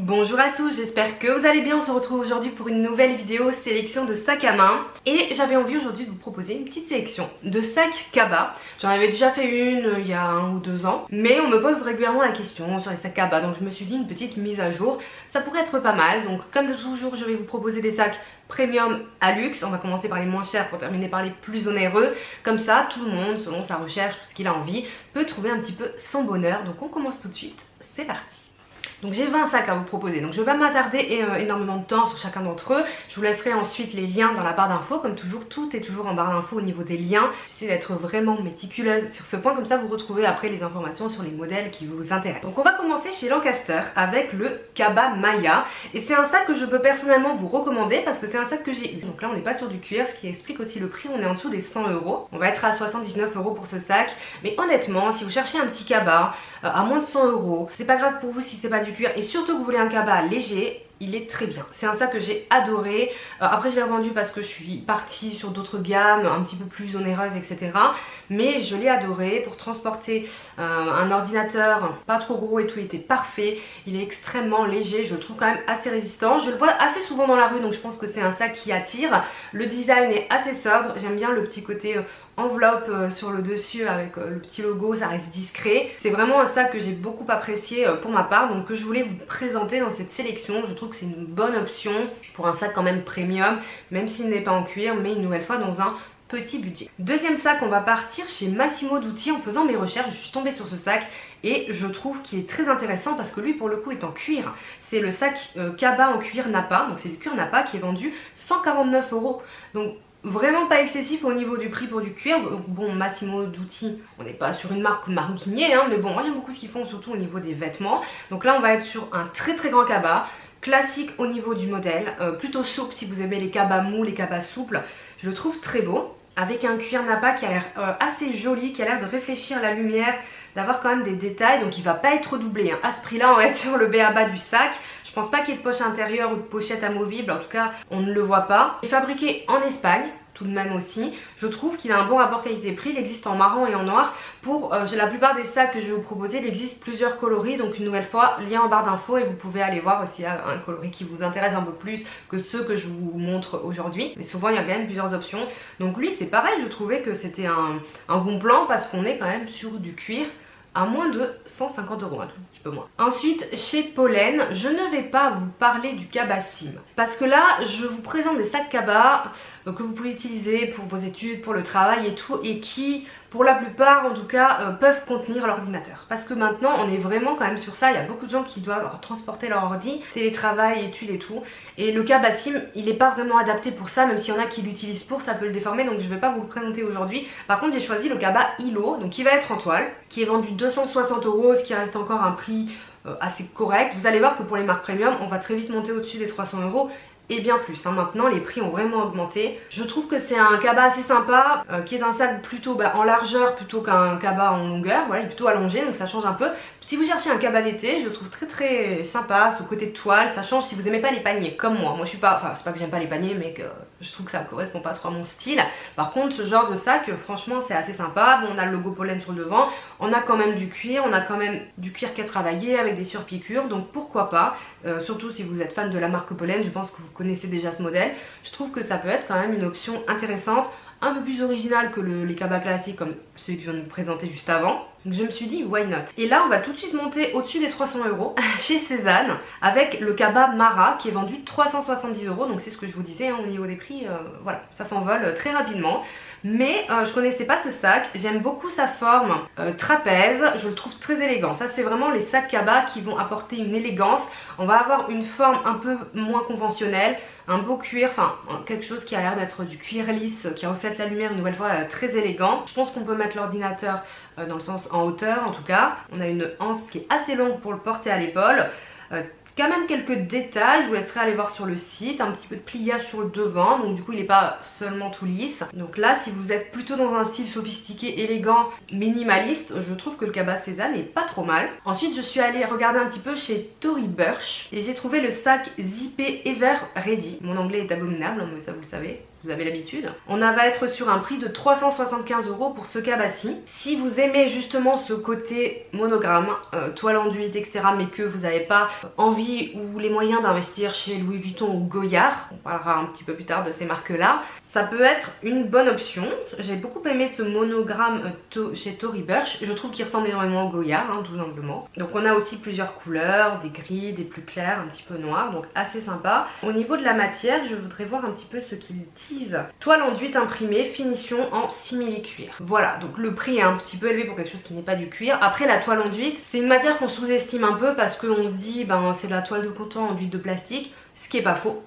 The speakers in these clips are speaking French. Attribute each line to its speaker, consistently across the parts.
Speaker 1: Bonjour à tous, j'espère que vous allez bien. On se retrouve aujourd'hui pour une nouvelle vidéo sélection de sacs à main. Et j'avais envie aujourd'hui de vous proposer une petite sélection de sacs Kaba. J'en avais déjà fait une il y a 1 ou 2 ans, mais on me pose régulièrement la question sur les sacs Kaba. Donc je me suis dit une petite mise à jour, ça pourrait être pas mal. Donc comme toujours, je vais vous proposer des sacs premium à luxe. On va commencer par les moins chers pour terminer par les plus onéreux. Comme ça, tout le monde, selon sa recherche, tout ce qu'il a envie, peut trouver un petit peu son bonheur. Donc on commence tout de suite, c'est parti. Donc j'ai 20 sacs à vous proposer, donc je ne vais pas m'attarder énormément de temps sur chacun d'entre eux. Je vous laisserai ensuite les liens dans la barre d'infos, comme toujours, tout est toujours en barre d'infos au niveau des liens. J'essaie d'être vraiment méticuleuse sur ce point, comme ça vous retrouvez après les informations sur les modèles qui vous intéressent. Donc on va commencer chez Lancaster avec le Kaba Maya. Et c'est un sac que je peux personnellement vous recommander parce que c'est un sac que j'ai eu. Donc là on n'est pas sur du cuir, ce qui explique aussi le prix, on est en dessous des 100 €. On va être à 79 € pour ce sac. Mais honnêtement, si vous cherchez un petit Kaba à moins de 100 €, c'est pas grave pour vous si c'est pas du cuir et surtout que vous voulez un Kaba léger, il est très bien. C'est un sac que j'ai adoré. Après je l'ai revendu parce que je suis partie sur d'autres gammes un petit peu plus onéreuses, etc. Mais je l'ai adoré pour transporter un ordinateur pas trop gros et tout, il était parfait. Il est extrêmement léger, je le trouve quand même assez résistant. Je le vois assez souvent dans la rue, donc je pense que c'est un sac qui attire. Le design est assez sobre, j'aime bien le petit côté enveloppe sur le dessus avec le petit logo, ça reste discret. C'est vraiment un sac que j'ai beaucoup apprécié pour ma part, donc que je voulais vous présenter dans cette sélection. Je trouve que c'est une bonne option pour un sac quand même premium, même s'il n'est pas en cuir, mais une nouvelle fois dans un petit budget. Deuxième sac, on va partir chez Massimo Dutti. En faisant mes recherches, je suis tombée sur ce sac et je trouve qu'il est très intéressant parce que lui pour le coup est en cuir. C'est le sac Kaba en cuir Nappa, donc c'est du cuir Nappa qui est vendu 149 €. Donc vraiment pas excessif au niveau du prix pour du cuir. Bon, Massimo Dutti, on n'est pas sur une marque maroquinier, hein, mais bon, moi j'aime beaucoup ce qu'ils font, surtout au niveau des vêtements. Donc là on va être sur un très très grand Kaba, classique au niveau du modèle, plutôt souple si vous aimez les Kaba mous, les Kaba souples. Je le trouve très beau, avec un cuir Nappa qui a l'air assez joli, qui a l'air de réfléchir la lumière, d'avoir quand même des détails, donc il va pas être doublé, hein. À ce prix là on va être sur le b.a-ba du sac. Je pense pas qu'il y ait de poche intérieure ou de pochette amovible, en tout cas on ne le voit pas. Il est fabriqué en Espagne tout de même aussi. Je trouve qu'il a un bon rapport qualité-prix. Il existe en marron et en noir. Pour la plupart des sacs que je vais vous proposer, il existe plusieurs coloris. Donc une nouvelle fois, lien en barre d'infos et vous pouvez aller voir s'il y a un coloris qui vous intéresse un peu plus que ceux que je vous montre aujourd'hui. Mais souvent il y a quand même plusieurs options. Donc lui c'est pareil, je trouvais que c'était un bon plan parce qu'on est quand même sur du cuir à moins de 150 €, un tout petit peu moins. Ensuite, chez Pollen, je ne vais pas vous parler du Kaba Sim. Parce que là, je vous présente des sacs Kaba que vous pouvez utiliser pour vos études, pour le travail et tout, et qui, pour la plupart en tout cas, peuvent contenir l'ordinateur. Parce que maintenant, on est vraiment quand même sur ça. Il y a beaucoup de gens qui doivent transporter leur ordi, télétravail, études et tout. Et le Kaba Sim, il n'est pas vraiment adapté pour ça, même s'il y en a qui l'utilisent pour, ça peut le déformer, donc je ne vais pas vous le présenter aujourd'hui. Par contre, j'ai choisi le Kaba Hilo, donc qui va être en toile, qui est vendu 260 €, ce qui reste encore un prix assez correct. Vous allez voir que pour les marques premium, on va très vite monter au-dessus des 300 € et bien plus, hein. Maintenant les prix ont vraiment augmenté. Je trouve que c'est un Kaba assez sympa, qui est un sac plutôt en largeur plutôt qu'un Kaba en longueur. Voilà, il est plutôt allongé, donc ça change un peu. Si vous cherchez un Kaba d'été, je le trouve très très sympa, ce côté de toile. Ça change si vous aimez pas les paniers, comme moi. Moi je suis pas, enfin c'est pas que j'aime pas les paniers, mais que je trouve que ça correspond pas trop à mon style. Par contre, ce genre de sac, franchement c'est assez sympa. Bon, on a le logo Pollen sur le devant, on a quand même du cuir, on a quand même du cuir qui est travaillé avec des surpiqûres, donc pourquoi pas. Surtout si vous êtes fan de la marque Pollen, je pense que vous connaissez déjà ce modèle. Je trouve que ça peut être quand même une option intéressante, un peu plus originale que les Kaba classiques comme ceux que je viens de vous présenter juste avant. Donc je me suis dit why not. Et là on va tout de suite monter au-dessus des 300 € chez Cézanne avec le Kaba Mara qui est vendu 370 €. Donc c'est ce que je vous disais, hein, au niveau des prix, voilà, ça s'envole très rapidement. Mais je connaissais pas ce sac, j'aime beaucoup sa forme trapèze, je le trouve très élégant. Ça c'est vraiment les sacs Kaba qui vont apporter une élégance. On va avoir une forme un peu moins conventionnelle, un beau cuir, enfin quelque chose qui a l'air d'être du cuir lisse, qui reflète la lumière, une nouvelle fois très élégant. Je pense qu'on peut mettre l'ordinateur dans le sens en hauteur en tout cas. On a une anse qui est assez longue pour le porter à l'épaule. Quand même quelques détails, je vous laisserai aller voir sur le site, un petit peu de pliage sur le devant, donc du coup il n'est pas seulement tout lisse. Donc là si vous êtes plutôt dans un style sophistiqué, élégant, minimaliste, je trouve que le Kaba Cézanne n'est pas trop mal. Ensuite je suis allée regarder un petit peu chez Tory Burch et j'ai trouvé le sac zippé Ever Ready. Mon anglais est abominable, mais ça vous le savez. vous avez l'habitude. On va être sur un prix de 375 € pour ce cabas-ci. Si vous aimez justement ce côté monogramme, toile enduite, etc., mais que vous n'avez pas envie ou les moyens d'investir chez Louis Vuitton ou Goyard, on parlera un petit peu plus tard de ces marques-là, ça peut être une bonne option. J'ai beaucoup aimé ce monogramme chez Tory Burch. Je trouve qu'il ressemble énormément au Goyard, hein, tout simplement. Donc on a aussi plusieurs couleurs, des gris, des plus clairs, un petit peu noirs, donc assez sympa. Au niveau de la matière, je voudrais voir un petit peu ce qu'ils disent. Toile enduite imprimée, finition en simili-cuir. Voilà, donc le prix est un petit peu élevé pour quelque chose qui n'est pas du cuir. Après, la toile enduite, c'est une matière qu'on sous-estime un peu parce qu'on se dit, ben c'est de la toile de coton enduite de plastique, ce qui est pas faux.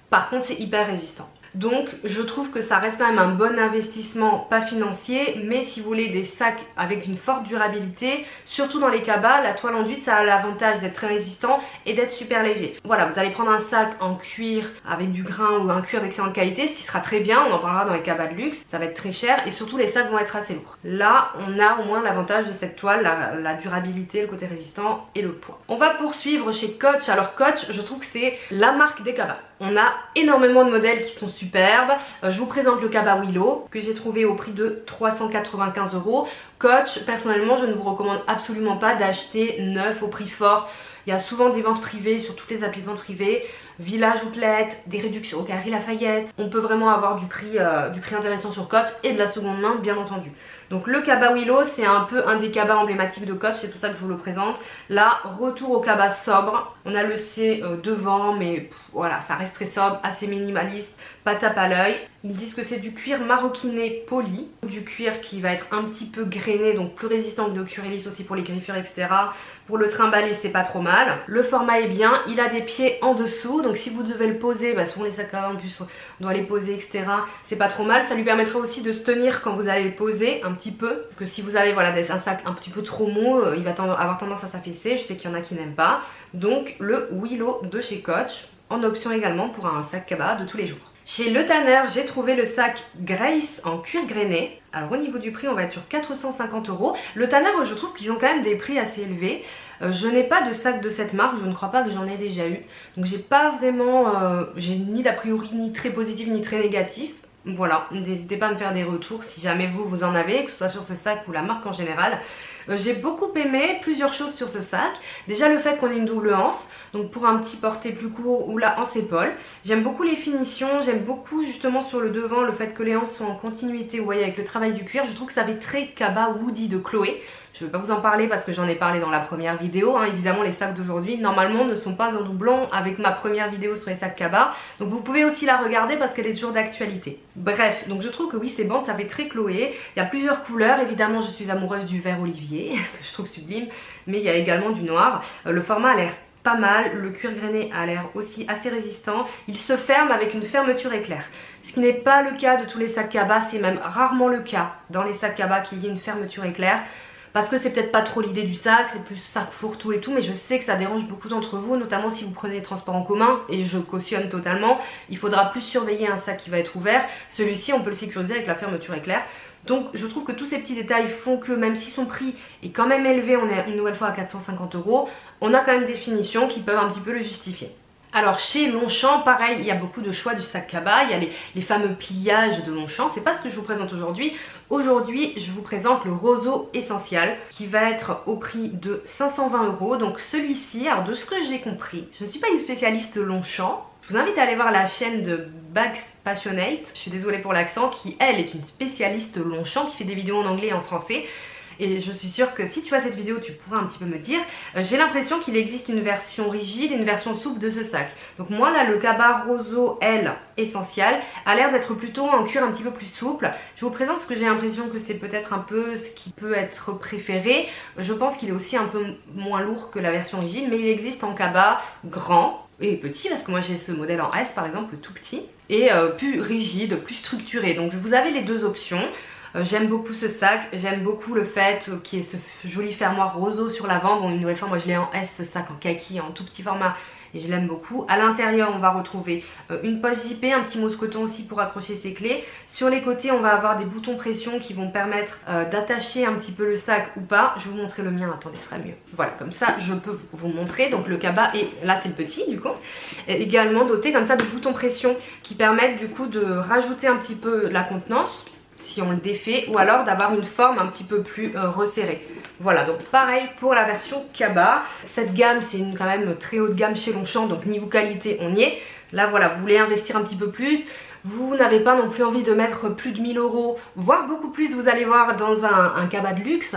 Speaker 1: Par contre, c'est hyper résistant. Donc je trouve que ça reste quand même un bon investissement, pas financier, mais si vous voulez des sacs avec une forte durabilité, surtout dans les cabas, la toile enduite ça a l'avantage d'être très résistant et d'être super léger. Voilà, vous allez prendre un sac en cuir avec du grain ou un cuir d'excellente qualité, ce qui sera très bien, on en parlera dans les cabas de luxe, ça va être très cher et surtout les sacs vont être assez lourds. Là on a au moins l'avantage de cette toile, la durabilité, le côté résistant et le poids. On va poursuivre chez Coach. Alors Coach, je trouve que c'est la marque des cabas. On a énormément de modèles qui sont superbes. Je vous présente le cabas Willow que j'ai trouvé au prix de 395 €. Coach, personnellement, je ne vous recommande absolument pas d'acheter neuf au prix fort. Il y a souvent des ventes privées sur toutes les applis de vente privées, Village Outlet, des réductions au Galeries Lafayette. On peut vraiment avoir du prix intéressant sur Coach et de la seconde main bien entendu. Donc le cabas Willow c'est un peu un des cabas emblématiques de Coach, c'est pour ça que je vous le présente. Là, retour au cabas sobre, on a le C devant mais voilà, ça reste très sobre, assez minimaliste, pas tape à l'œil. Ils disent que c'est du cuir maroquiné poli, du cuir qui va être un petit peu grainé, donc plus résistant que le cuir lisse aussi pour les griffures, etc. Pour le trimballer, c'est pas trop mal. Le format est bien, il a des pieds en dessous, donc si vous devez le poser, souvent les sacs à main en plus on doit les poser, etc. C'est pas trop mal, ça lui permettra aussi de se tenir quand vous allez le poser un petit peu. Parce que si vous avez voilà, un sac un petit peu trop mou, il va avoir tendance à s'affaisser, je sais qu'il y en a qui n'aiment pas. Donc le Willow de chez Coach, en option également pour un sac cabas de tous les jours. Chez Le Tanner, j'ai trouvé le sac Grace en cuir grainé. Alors au niveau du prix, on va être sur 450 €. Le Tanner, je trouve qu'ils ont quand même des prix assez élevés. Je n'ai pas de sac de cette marque, je ne crois pas que j'en ai déjà eu. Donc j'ai pas vraiment, j'ai ni d'a priori ni très positif ni très négatif. Voilà, n'hésitez pas à me faire des retours si jamais vous en avez, que ce soit sur ce sac ou la marque en général. J'ai beaucoup aimé plusieurs choses sur ce sac. Déjà le fait qu'on ait une double anse, donc pour un petit porté plus court ou la anse épaule. J'aime beaucoup les finitions, j'aime beaucoup justement sur le devant le fait que les anses sont en continuité, vous voyez, avec le travail du cuir. Je trouve que ça fait très cabas Woody de Chloé. Je ne vais pas vous en parler parce que j'en ai parlé dans la première vidéo, hein. Évidemment les sacs d'aujourd'hui normalement ne sont pas en doublon avec ma première vidéo sur les sacs cabas. Donc vous pouvez aussi la regarder parce qu'elle est toujours d'actualité. Bref, donc je trouve que oui ces bandes ça fait très Chloé. Il y a plusieurs couleurs, évidemment je suis amoureuse du vert olivier que je trouve sublime. Mais il y a également du noir. Le format a l'air pas mal, le cuir grainé a l'air aussi assez résistant. Il se ferme avec une fermeture éclair. Ce qui n'est pas le cas de tous les sacs cabas, c'est même rarement le cas dans les sacs cabas qu'il y ait une fermeture éclair. Parce que c'est peut-être pas trop l'idée du sac, c'est plus sac fourre-tout et tout, mais je sais que ça dérange beaucoup d'entre vous, notamment si vous prenez les transports en commun, et je cautionne totalement. Il faudra plus surveiller un sac qui va être ouvert. Celui-ci, on peut le sécuriser avec la fermeture éclair. Donc je trouve que tous ces petits détails font que même si son prix est quand même élevé, on est une nouvelle fois à 450 €, on a quand même des finitions qui peuvent un petit peu le justifier. Alors chez Longchamp, pareil, il y a beaucoup de choix du sac cabas, il y a les fameux pliages de Longchamp, c'est pas ce que je vous présente aujourd'hui. Aujourd'hui, je vous présente le roseau essentiel qui va être au prix de 520 €. Donc celui-ci, alors de ce que j'ai compris, je ne suis pas une spécialiste Longchamp. Je vous invite à aller voir la chaîne de Bags Passionate, je suis désolée pour l'accent, qui elle est une spécialiste Longchamp qui fait des vidéos en anglais et en français. Et je suis sûre que si tu vois cette vidéo, tu pourras un petit peu me dire. J'ai l'impression qu'il existe une version rigide et une version souple de ce sac. Donc moi là, le cabas roseau L essentiel a l'air d'être plutôt en cuir un petit peu plus souple. Je vous présente ce que j'ai l'impression que c'est peut-être un peu ce qui peut être préféré. Je pense qu'il est aussi un peu moins lourd que la version rigide, mais il existe en cabas grand et petit, parce que moi j'ai ce modèle en S par exemple, tout petit, et plus rigide, plus structuré. Donc vous avez les deux options. J'aime beaucoup ce sac, j'aime beaucoup le fait qu'il y ait ce joli fermoir roseau sur l'avant. Bon, une nouvelle fois, moi je l'ai en S, ce sac en kaki, en tout petit format, et je l'aime beaucoup. À l'intérieur, on va retrouver une poche zippée, un petit mousqueton aussi pour accrocher ses clés. Sur les côtés, on va avoir des boutons pression qui vont permettre d'attacher un petit peu le sac ou pas. Je vais vous montrer le mien, attendez, ce sera mieux. Voilà, comme ça, je peux vous montrer. Donc le cabas, et là c'est le petit du coup, est également doté comme ça de boutons pression qui permettent du coup de rajouter un petit peu la contenance si on le défait, ou alors d'avoir une forme un petit peu plus resserrée. Voilà, donc pareil pour la version cabas. Cette gamme, c'est quand même très haut de gamme chez Longchamp, donc niveau qualité, on y est. Là, voilà, vous voulez investir un petit peu plus, vous n'avez pas non plus envie de mettre plus de 1000 €, voire beaucoup plus, vous allez voir, dans un cabas de luxe.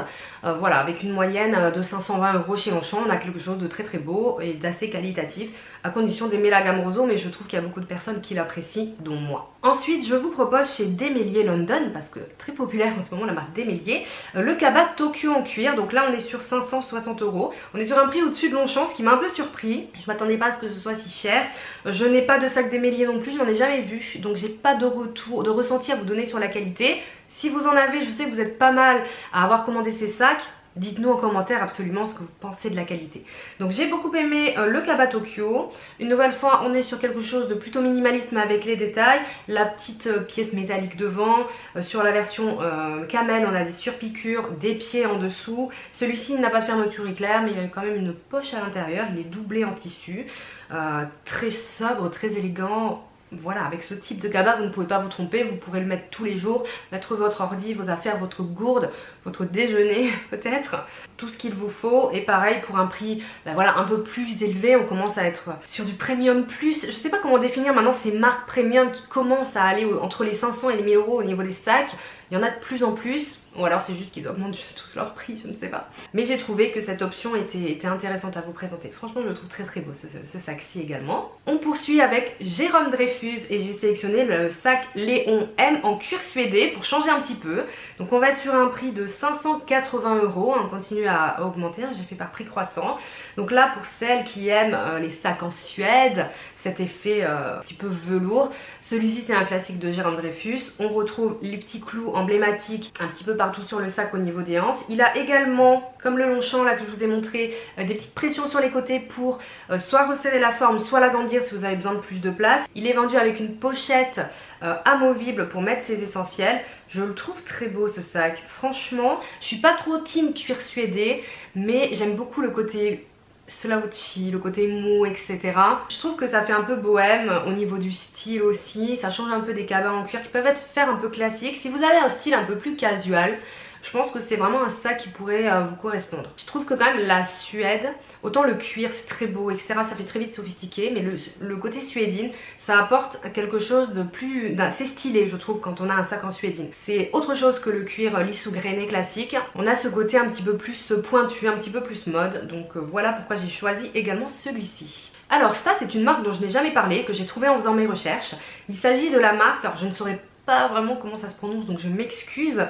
Speaker 1: Voilà, avec une moyenne de 520 € chez Longchamp, on a quelque chose de très très beau et d'assez qualitatif, à condition d'aimer la gamme roseau, mais je trouve qu'il y a beaucoup de personnes qui l'apprécient, dont moi. Ensuite, je vous propose chez Démélier London, parce que très populaire en ce moment la marque Démélier, le cabas Tokyo en cuir. Donc là, on est sur 560 €. On est sur un prix au-dessus de Longchamp, ce qui m'a un peu surpris. Je m'attendais pas à ce que ce soit si cher. Je n'ai pas de sac Démélier non plus, je n'en ai jamais vu, donc j'ai pas de ressenti à vous donner sur la qualité. Si vous en avez, je sais que vous êtes pas mal à avoir commandé ces sacs. Dites-nous en commentaire absolument ce que vous pensez de la qualité. Donc j'ai beaucoup aimé le cabas Tokyo. Une nouvelle fois, on est sur quelque chose de plutôt minimaliste mais avec les détails. La petite pièce métallique devant. Sur la version camel, on a des surpiqûres, des pieds en dessous. Celui-ci n'a pas de fermeture éclair, mais il y a quand même une poche à l'intérieur. Il est doublé en tissu. Très sobre, très élégant. Voilà, avec ce type de cabas, vous ne pouvez pas vous tromper, vous pourrez le mettre tous les jours, mettre votre ordi, vos affaires, votre gourde, votre déjeuner peut-être, tout ce qu'il vous faut. Et pareil pour un prix voilà, un peu plus élevé, on commence à être sur du premium plus. Je sais pas comment définir maintenant ces marques premium qui commencent à aller entre les 500 et les 1000 € au niveau des sacs. Il y en a de plus en plus. Ou alors c'est juste qu'ils augmentent tous leurs prix, je ne sais pas. Mais j'ai trouvé que cette option était intéressante à vous présenter. Franchement, je le trouve très très beau ce sac-ci également. On poursuit avec Jérôme Dreyfus et j'ai sélectionné le sac Léon M en cuir suédé pour changer un petit peu. Donc on va être sur un prix de 580 €. On continue à augmenter, j'ai fait par prix croissant. Donc là, pour celles qui aiment les sacs en Suède, cet effet un petit peu velours, celui-ci c'est un classique de Jérôme Dreyfus. On retrouve les petits clous emblématiques un petit peu partout sur le sac au niveau des hanches. Il a également, comme le Longchamp là que je vous ai montré, des petites pressions sur les côtés pour soit resserrer la forme, soit l'agrandir si vous avez besoin de plus de place. Il est vendu avec une pochette amovible pour mettre ses essentiels. Je le trouve très beau ce sac. Franchement, je suis pas trop team cuir suédé, mais j'aime beaucoup le côté slouchy, le côté mou, etc. Je trouve que ça fait un peu bohème au niveau du style aussi. Ça change un peu des cabas en cuir qui peuvent faire un peu classiques. Si vous avez un style un peu plus casual, je pense que c'est vraiment un sac qui pourrait vous correspondre. Je trouve que quand même la Suède, autant le cuir c'est très beau, etc. Ça fait très vite sophistiqué, mais le côté suédine, ça apporte quelque chose de plus, d'assez stylé je trouve quand on a un sac en suédine. C'est autre chose que le cuir lisse ou grainé classique. On a ce côté un petit peu plus pointu, un petit peu plus mode. Donc voilà pourquoi j'ai choisi également celui-ci. Alors ça c'est une marque dont je n'ai jamais parlé, que j'ai trouvé en faisant mes recherches. Il s'agit de la marque, alors je ne saurais pas vraiment comment ça se prononce donc je m'excuse,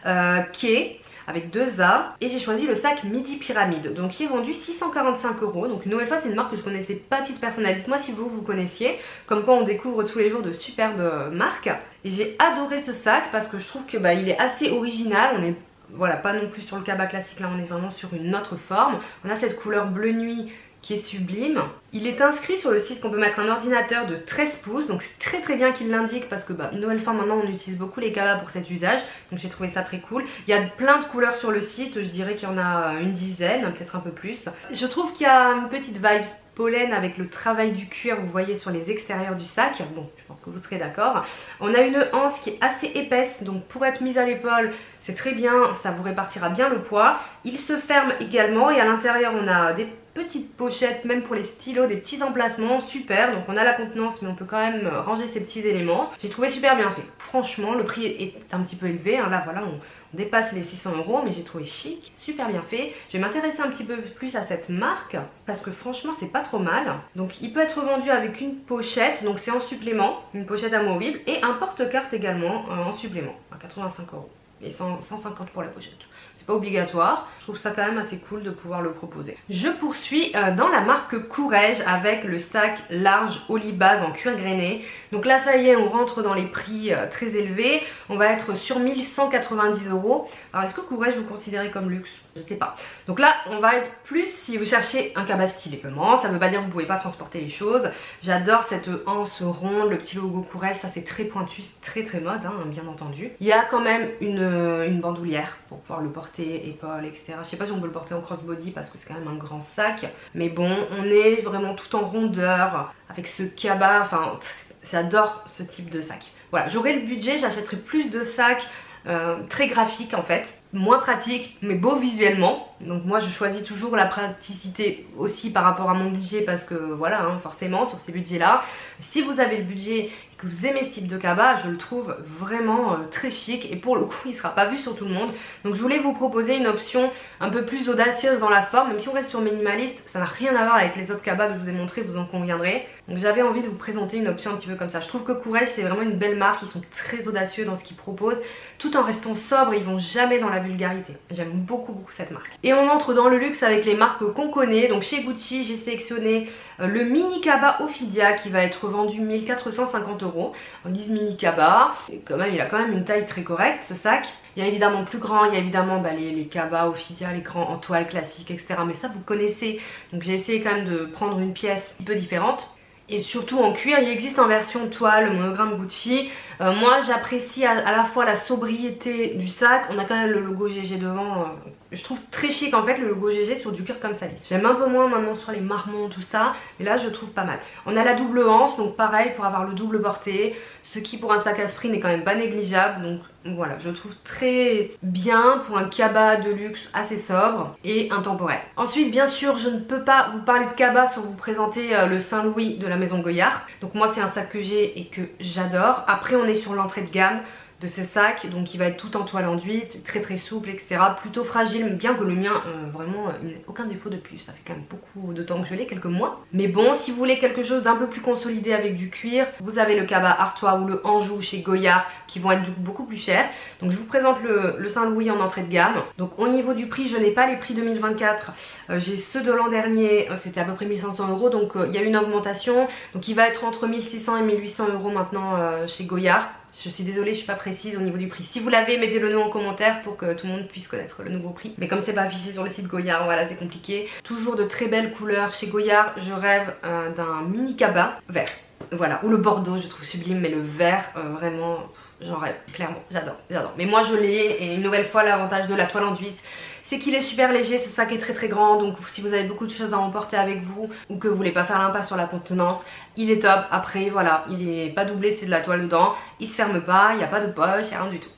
Speaker 1: Kay avec 2 A, et j'ai choisi le sac Midi Pyramide, donc qui est vendu 645 €. Donc une nouvelle fois c'est une marque que je connaissais pas à titre personnel. Dites-moi si vous connaissiez, comme quoi on découvre tous les jours de superbes marques. Et j'ai adoré ce sac parce que je trouve que il est assez original. On est voilà, pas non plus sur le cabas classique, là on est vraiment sur une autre forme. On a cette couleur bleu nuit qui est sublime. Il est inscrit sur le site qu'on peut mettre un ordinateur de 13 pouces, donc c'est très très bien qu'il l'indique parce que une nouvelle fois maintenant on utilise beaucoup les cabas pour cet usage, donc j'ai trouvé ça très cool. Il y a plein de couleurs sur le site, je dirais qu'il y en a une dizaine, peut-être un peu plus. Je trouve qu'il y a une petite vibe pollen avec le travail du cuir, vous voyez sur les extérieurs du sac. Bon, je pense que vous serez d'accord. On a une anse qui est assez épaisse, donc pour être mise à l'épaule, c'est très bien, ça vous répartira bien le poids. Il se ferme également et à l'intérieur on a des petites pochettes, même pour les stylos, des petits emplacements, super. Donc on a la contenance mais on peut quand même ranger ces petits éléments. J'ai trouvé super bien fait. Franchement, le prix est un petit peu élevé, hein. Là voilà, on dépasse les 600 €, mais j'ai trouvé chic, super bien fait. Je vais m'intéresser un petit peu plus à cette marque parce que franchement c'est pas trop mal. Donc il peut être vendu avec une pochette, donc c'est en supplément, une pochette amovible et un porte-carte également en supplément à 85 € et 150 pour la pochette. c'est pas obligatoire. Je trouve ça quand même assez cool de pouvoir le proposer. Je poursuis dans la marque Courrèges avec le sac large Holibag en cuir grainé. Donc là ça y est, on rentre dans les prix très élevés. On va être sur 1190 €. Alors est-ce que Courrèges vous considérez comme luxe? Je sais pas. Donc là on va être plus si vous cherchez un cabas stylé. Ça veut pas dire que vous pouvez pas transporter les choses. J'adore cette anse ronde, le petit logo Courrèges, ça c'est très pointu, très mode hein, bien entendu. Il y a quand même une bandoulière pour pouvoir le porter, épaules, etc. Je sais pas si on peut le porter en crossbody parce que c'est quand même un grand sac. Mais bon, on est vraiment tout en rondeur avec ce cabas. Enfin, j'adore ce type de sac. Voilà, j'aurais le budget, j'achèterais plus de sacs très graphiques en fait. Moins pratique mais beau visuellement, donc moi je choisis toujours la praticité aussi par rapport à mon budget parce que voilà hein, forcément sur ces budgets là, si vous avez le budget et que vous aimez ce type de cabas, je le trouve vraiment très chic et pour le coup il sera pas vu sur tout le monde. Donc je voulais vous proposer une option un peu plus audacieuse dans la forme, même si on reste sur minimaliste, ça n'a rien à voir avec les autres cabas que je vous ai montré, vous en conviendrez. Donc j'avais envie de vous présenter une option un petit peu comme ça. Je trouve que Courrèges c'est vraiment une belle marque, ils sont très audacieux dans ce qu'ils proposent tout en restant sobres, ils vont jamais dans la vulgarité. J'aime beaucoup cette marque. Et on entre dans le luxe avec les marques qu'on connaît. Donc chez Gucci j'ai sélectionné le mini cabas Ophidia qui va être vendu 1450 €. Ils disent mini cabas, il a quand même une taille très correcte ce sac. Il y a évidemment plus grand, il y a évidemment les cabas Ophidia, les grands en toile classique, etc. Mais ça vous connaissez. Donc j'ai essayé quand même de prendre une pièce un peu différente. Et surtout en cuir, il existe en version toile, monogramme Gucci. Moi j'apprécie à la fois la sobriété du sac, on a quand même le logo GG devant. Je trouve très chic en fait le logo GG sur du cuir comme ça lisse. J'aime un peu moins maintenant sur les marmons tout ça, mais là je trouve pas mal. On a la double anse, donc pareil pour avoir le double porté, ce qui pour un sac à spring n'est quand même pas négligeable. Donc voilà, je trouve très bien pour un cabas de luxe assez sobre et intemporel. Ensuite bien sûr je ne peux pas vous parler de cabas sans vous présenter le Saint-Louis de la maison Goyard. Donc moi c'est un sac que j'ai et que j'adore. Après on est sur l'entrée de gamme de ce sac, donc il va être tout en toile enduite, très souple, etc. Plutôt fragile, bien que le mien, vraiment, aucun défaut de plus. Ça fait quand même beaucoup de temps que je l'ai, quelques mois. Mais bon, si vous voulez quelque chose d'un peu plus consolidé avec du cuir, vous avez le cabas Artois ou le Anjou chez Goyard qui vont être beaucoup plus chers. Donc je vous présente le Saint-Louis en entrée de gamme. Donc au niveau du prix, je n'ai pas les prix 2024. J'ai ceux de l'an dernier, c'était à peu près 1500 €. Donc il y a une augmentation. Donc il va être entre 1600 et 1800 € maintenant chez Goyard. Je suis désolée, je suis pas précise au niveau du prix. Si vous l'avez, mettez-le nous en commentaire pour que tout le monde puisse connaître le nouveau prix. Mais comme c'est pas affiché sur le site Goyard, voilà, c'est compliqué. Toujours de très belles couleurs chez Goyard. Je rêve d'un mini cabas vert. Voilà, ou le bordeaux, je trouve sublime, mais le vert, vraiment, j'en rêve, clairement, j'adore. Mais moi je l'ai, et une nouvelle fois, l'avantage de la toile enduite, c'est qu'il est super léger, ce sac est très grand, donc si vous avez beaucoup de choses à emporter avec vous ou que vous voulez pas faire l'impasse sur la contenance, il est top. Après voilà, il est pas doublé, c'est de la toile dedans, il se ferme pas, il n'y a pas de poche, il n'y a rien du tout.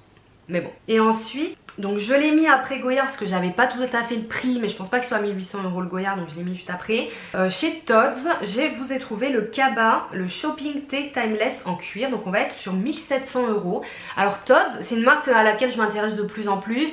Speaker 1: Mais bon. Et ensuite, donc je l'ai mis après Goyard parce que j'avais pas tout à fait le prix, mais je pense pas que ce soit 1800 € le Goyard, donc je l'ai mis juste après. Chez Tod's, je vous ai trouvé le cabas, le Shopping Tea Timeless en cuir, donc on va être sur 1700 €. Alors Tod's, c'est une marque à laquelle je m'intéresse de plus en plus.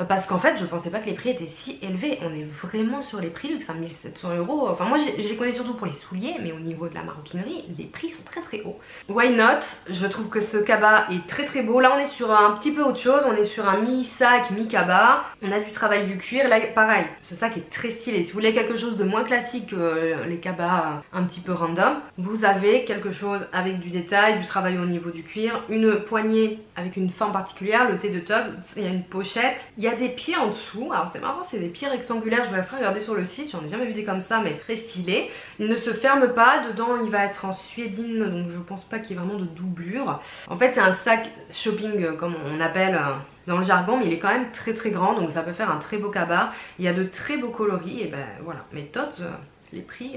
Speaker 1: Parce qu'en fait je pensais pas que les prix étaient si élevés. On est vraiment sur les prix luxe, 1700 €. Enfin moi je les connais surtout pour les souliers, mais au niveau de la maroquinerie les prix sont très hauts. Why not? Je trouve que ce cabas est très beau. Là on est sur un petit peu autre chose, on est sur un mi-sac, mi-cabas. On a du travail du cuir, là pareil, ce sac est très stylé. Si vous voulez quelque chose de moins classique que les cabas un petit peu random, vous avez quelque chose avec du détail, du travail au niveau du cuir, une poignée avec une forme particulière, le T de Tod's, il y a une pochette, il y a des pieds en dessous. Alors c'est marrant, c'est des pieds rectangulaires, je vous laisserai regarder sur le site, j'en ai jamais vu des comme ça, mais très stylé. Il ne se ferme pas, dedans il va être en suédine, donc je pense pas qu'il y ait vraiment de doublure. En fait c'est un sac shopping comme on appelle dans le jargon, mais il est quand même très grand, donc ça peut faire un très beau cabas. Il y a de très beaux coloris, et ben voilà, mais Tod's, les prix.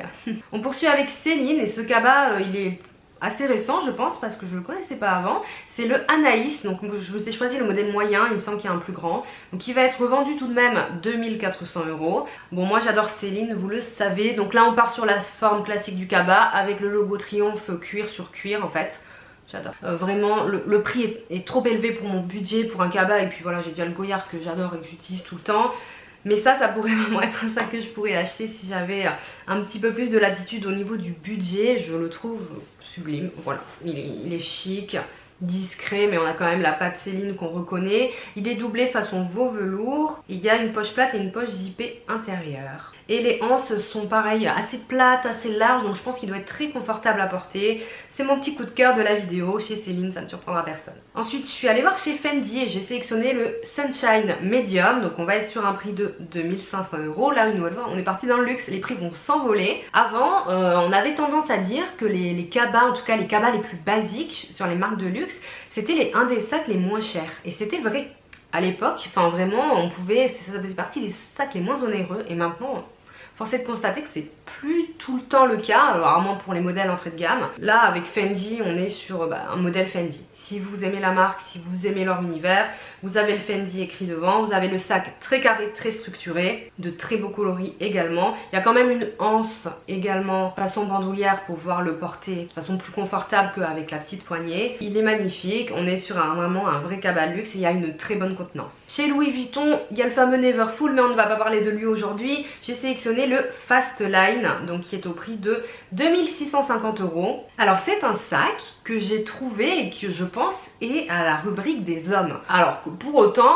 Speaker 1: On poursuit avec Céline, et ce cabas il est assez récent je pense parce que je le connaissais pas avant. C'est le Anaïs, donc je vous ai choisi le modèle moyen, il me semble qu'il y a un plus grand, donc il va être vendu tout de même 2400 €. Bon moi j'adore Céline, vous le savez, donc là on part sur la forme classique du cabas avec le logo triomphe cuir sur cuir en fait. J'adore. Vraiment le prix est trop élevé pour mon budget pour un cabas, et puis voilà, j'ai déjà le Goyard que j'adore et que j'utilise tout le temps. Mais ça pourrait vraiment être un sac que je pourrais acheter si j'avais un petit peu plus de latitude au niveau du budget. Je le trouve sublime, voilà, il est chic, discret, mais on a quand même la patte Céline qu'on reconnaît. Il est doublé façon veau velours. Il y a une poche plate et une poche zippée intérieure. Et les anses sont pareil, assez plates, assez larges, donc je pense qu'il doit être très confortable à porter. C'est mon petit coup de cœur de la vidéo chez Céline, ça ne surprendra personne. Ensuite, je suis allée voir chez Fendi et j'ai sélectionné le Sunshine Medium. Donc on va être sur un prix de 2500 €. Là, une nouvelle fois, on est parti dans le luxe, les prix vont s'envoler. Avant, on avait tendance à dire que les cabas, en tout cas les cabas les plus basiques sur les marques de luxe, c'était un des sacs les moins chers. Et c'était vrai à l'époque, enfin vraiment, ça faisait partie des sacs les moins onéreux. Et maintenant, force est de constater que c'est plus tout le temps le cas, alors rarement pour les modèles entrée de gamme. Là, avec Fendi, on est sur un modèle Fendi. Si vous aimez la marque, si vous aimez leur univers, vous avez le Fendi écrit devant, vous avez le sac très carré, très structuré, de très beaux coloris également. Il y a quand même une anse également façon bandoulière pour pouvoir le porter de façon plus confortable qu'avec la petite poignée. Il est magnifique, on est sur vraiment un vrai cabas de luxe et il y a une très bonne contenance. Chez Louis Vuitton, il y a le fameux Neverfull, mais on ne va pas parler de lui aujourd'hui. J'ai sélectionné le Fastline, donc qui est au prix de 2650 €. Alors c'est un sac que j'ai trouvé et que je pense est à la rubrique des hommes. Alors que pour autant,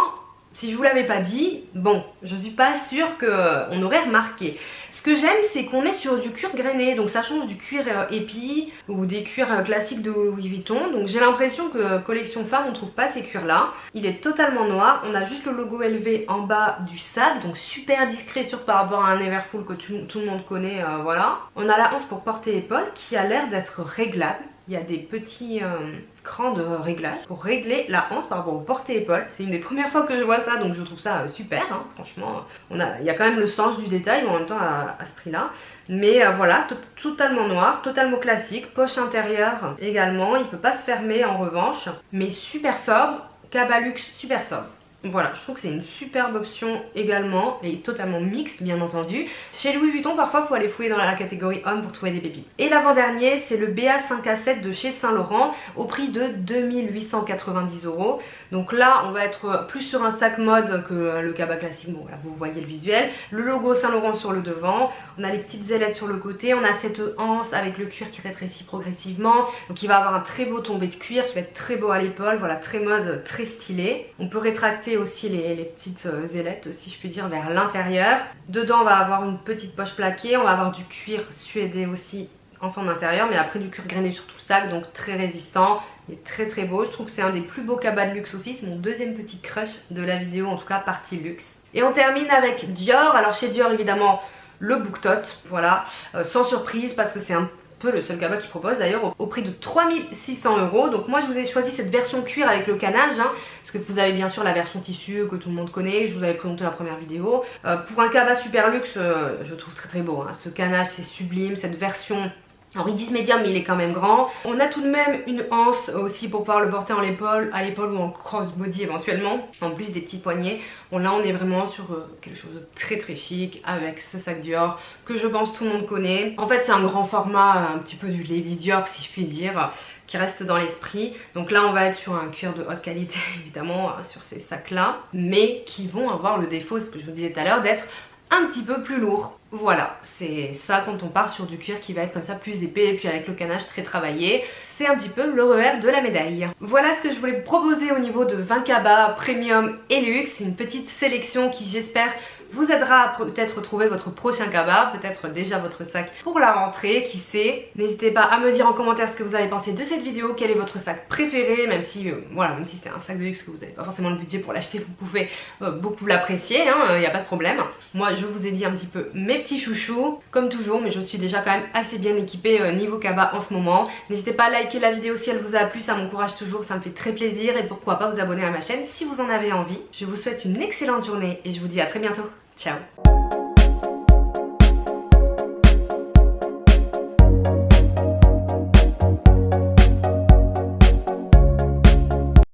Speaker 1: si je vous l'avais pas dit, bon, je suis pas sûre qu'on aurait remarqué. Ce que j'aime, c'est qu'on est sur du cuir grainé, donc ça change du cuir épi ou des cuirs classiques de Louis Vuitton. Donc j'ai l'impression que collection femme, on trouve pas ces cuirs là. Il est totalement noir, on a juste le logo élevé en bas du sac, donc super discret par rapport à un Neverfull que tout le monde connaît, voilà. On a la hanche pour porter épaule qui a l'air d'être réglable. Il y a des petits crans de réglage pour régler la hanche par rapport au porte-épaule. C'est une des premières fois que je vois ça, donc je trouve ça super, hein, franchement. Il y a quand même le sens du détail, mais en même temps à ce prix-là. Mais voilà, totalement noir, totalement classique. Poche intérieure également, il ne peut pas se fermer en revanche. Mais super sobre, cabas luxe super sobre. Voilà, je trouve que c'est une superbe option également et totalement mixte bien entendu. Chez Louis Vuitton, parfois il faut aller fouiller dans la catégorie homme pour trouver des pépites. Et l'avant-dernier, c'est le BA5A7 de chez Saint Laurent au prix de 2890 €. Donc là, on va être plus sur un sac mode que le cabas classique. Bon, là vous voyez le visuel. Le logo Saint Laurent sur le devant. On a les petites ailettes sur le côté. On a cette anse avec le cuir qui rétrécit progressivement. Donc il va avoir un très beau tombé de cuir qui va être très beau à l'épaule. Voilà, très mode, très stylé. On peut rétracter aussi les petites ailettes, si je puis dire, vers l'intérieur. Dedans, on va avoir une petite poche plaquée. On va avoir du cuir suédé aussi en son intérieur, mais après du cuir grainé sur tout le sac, donc très résistant. Il est très très beau. Je trouve que c'est un des plus beaux cabas de luxe aussi. C'est mon deuxième petit crush de la vidéo, en tout cas partie luxe. Et on termine avec Dior. Alors chez Dior, évidemment, le Booktot. Voilà, sans surprise parce que c'est un peu le seul cabas qu'ils proposent d'ailleurs au prix de 3600 €. Donc moi je vous ai choisi cette version cuir avec le canage, hein, parce que vous avez bien sûr la version tissu que tout le monde connaît, je vous avais présenté la première vidéo. Pour un cabas super luxe, je trouve très très beau, hein. Ce canage c'est sublime, cette version. Alors ils disent médium mais il est quand même grand. On a tout de même une anse aussi pour pouvoir le porter à l'épaule ou en crossbody éventuellement. En plus des petits poignets. Bon là on est vraiment sur quelque chose de très très chic avec ce sac Dior que je pense tout le monde connaît. En fait c'est un grand format, un petit peu du Lady Dior si je puis dire, qui reste dans l'esprit. Donc là on va être sur un cuir de haute qualité évidemment sur ces sacs là, mais qui vont avoir le défaut, ce que je vous disais tout à l'heure, d'être un petit peu plus lourd. Voilà, c'est ça quand on part sur du cuir qui va être comme ça plus épais et puis avec le canage très travaillé. C'est un petit peu le revers de la médaille. Voilà ce que je voulais vous proposer au niveau de 20 cabas premium et luxe. Une petite sélection qui j'espère vous aidera à peut-être trouver votre prochain cabas, peut-être déjà votre sac pour la rentrée, qui sait. N'hésitez pas à me dire en commentaire ce que vous avez pensé de cette vidéo, quel est votre sac préféré, même si voilà, même si c'est un sac de luxe que vous n'avez pas forcément le budget pour l'acheter, vous pouvez beaucoup l'apprécier, hein, y a pas de problème. Moi je vous ai dit un petit peu mes petits chouchous, comme toujours, mais je suis déjà quand même assez bien équipée niveau cabas en ce moment. N'hésitez pas à liker la vidéo si elle vous a plu, ça m'encourage toujours, ça me fait très plaisir, et pourquoi pas vous abonner à ma chaîne si vous en avez envie. Je vous souhaite une excellente journée et je vous dis à très bientôt. Ciao.